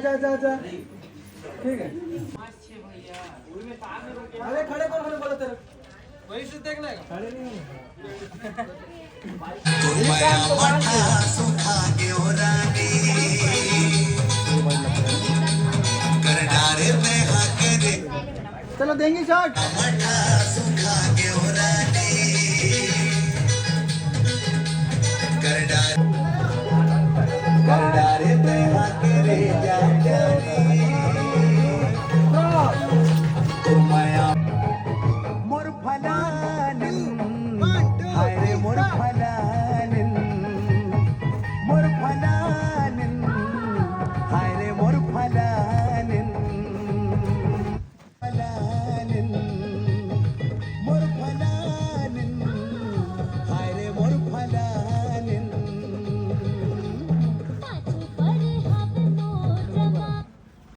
जा जा जा ठीक है अरे खड़े कौन खड़े बोला तेरे वही से देख लेगा खड़े नहीं चलो देंगे शॉट करडार